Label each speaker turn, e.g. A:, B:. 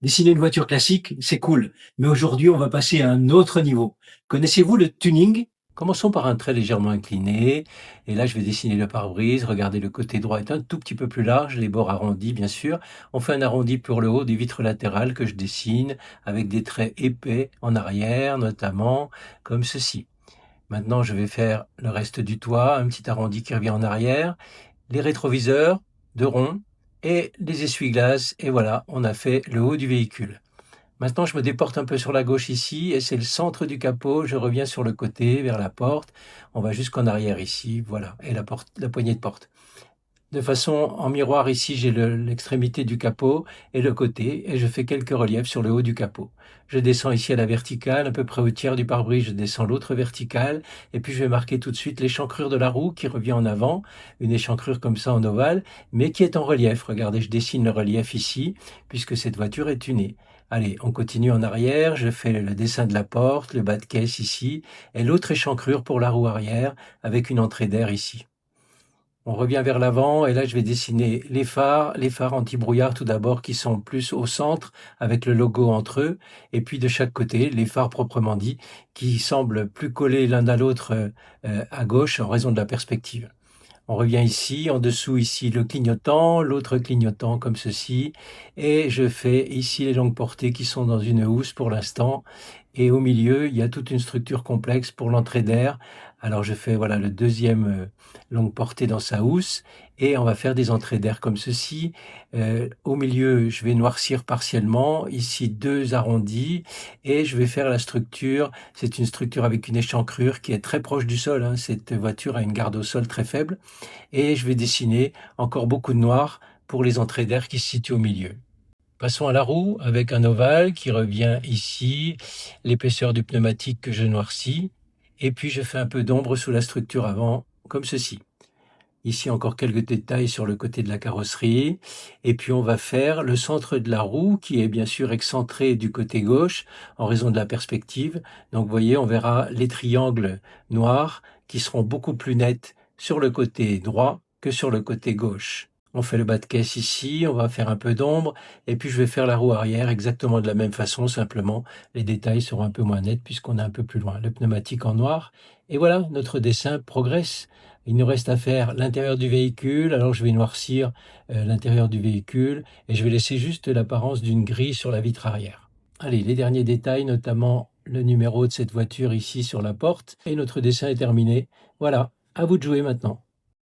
A: Dessiner une voiture classique, c'est cool, mais aujourd'hui, on va passer à un autre niveau. Connaissez-vous le tuning?
B: Commençons par un trait légèrement incliné. Et là, je vais dessiner le pare-brise. Regardez, le côté droit est un tout petit peu plus large, les bords arrondis, bien sûr. On fait un arrondi pour le haut des vitres latérales que je dessine avec des traits épais en arrière, notamment, comme ceci. Maintenant, je vais faire le reste du toit, un petit arrondi qui revient en arrière, les rétroviseurs de rond et les essuie-glaces. Et voilà, on a fait le haut du véhicule. Maintenant, je me déporte un peu sur la gauche ici, et c'est le centre du capot. Je reviens sur le côté, vers la porte. On va jusqu'en arrière ici, voilà, et la porte, la poignée de porte. De façon en miroir ici, j'ai l'extrémité du capot et le côté, et je fais quelques reliefs sur le haut du capot. Je descends ici à la verticale, à peu près au tiers du pare-brise, je descends l'autre verticale, et puis je vais marquer tout de suite l'échancrure de la roue qui revient en avant, une échancrure comme ça en ovale, mais qui est en relief. Regardez, je dessine le relief ici, puisque cette voiture est tunée. Allez, on continue en arrière, je fais le dessin de la porte, le bas de caisse ici, et l'autre échancrure pour la roue arrière, avec une entrée d'air ici. On revient vers l'avant et là je vais dessiner les phares anti-brouillard tout d'abord qui sont plus au centre avec le logo entre eux et puis de chaque côté les phares proprement dit qui semblent plus collés l'un à l'autre à gauche en raison de la perspective. On revient ici, en dessous ici le clignotant, l'autre clignotant comme ceci, et je fais ici les longues portées qui sont dans une housse pour l'instant, et au milieu il y a toute une structure complexe pour l'entrée d'air. Alors je fais voilà le deuxième longue portée dans sa housse, et on va faire des entrées d'air comme ceci. Au milieu je vais noircir partiellement, ici deux arrondis, et je vais faire la structure. C'est une structure avec une échancrure qui est très proche du sol, hein. Cette voiture a une garde au sol très faible et je vais dessiner encore beaucoup de noir pour les entrées d'air qui se situent au milieu. Passons à la roue avec un ovale qui revient ici, l'épaisseur du pneumatique que je noircis, et puis je fais un peu d'ombre sous la structure avant, comme ceci. Ici encore quelques détails sur le côté de la carrosserie, et puis on va faire le centre de la roue qui est bien sûr excentré du côté gauche en raison de la perspective. Donc vous voyez, on verra les triangles noirs qui seront beaucoup plus nets sur le côté droit que sur le côté gauche. On fait le bas de caisse ici, on va faire un peu d'ombre, et puis je vais faire la roue arrière exactement de la même façon, simplement les détails seront un peu moins nets puisqu'on est un peu plus loin. Le pneumatique en noir, et voilà, notre dessin progresse. Il nous reste à faire l'intérieur du véhicule, alors je vais noircir l'intérieur du véhicule, et je vais laisser juste l'apparence d'une grille sur la vitre arrière. Allez, les derniers détails, notamment le numéro de cette voiture ici sur la porte, et notre dessin est terminé. Voilà, à vous de jouer maintenant.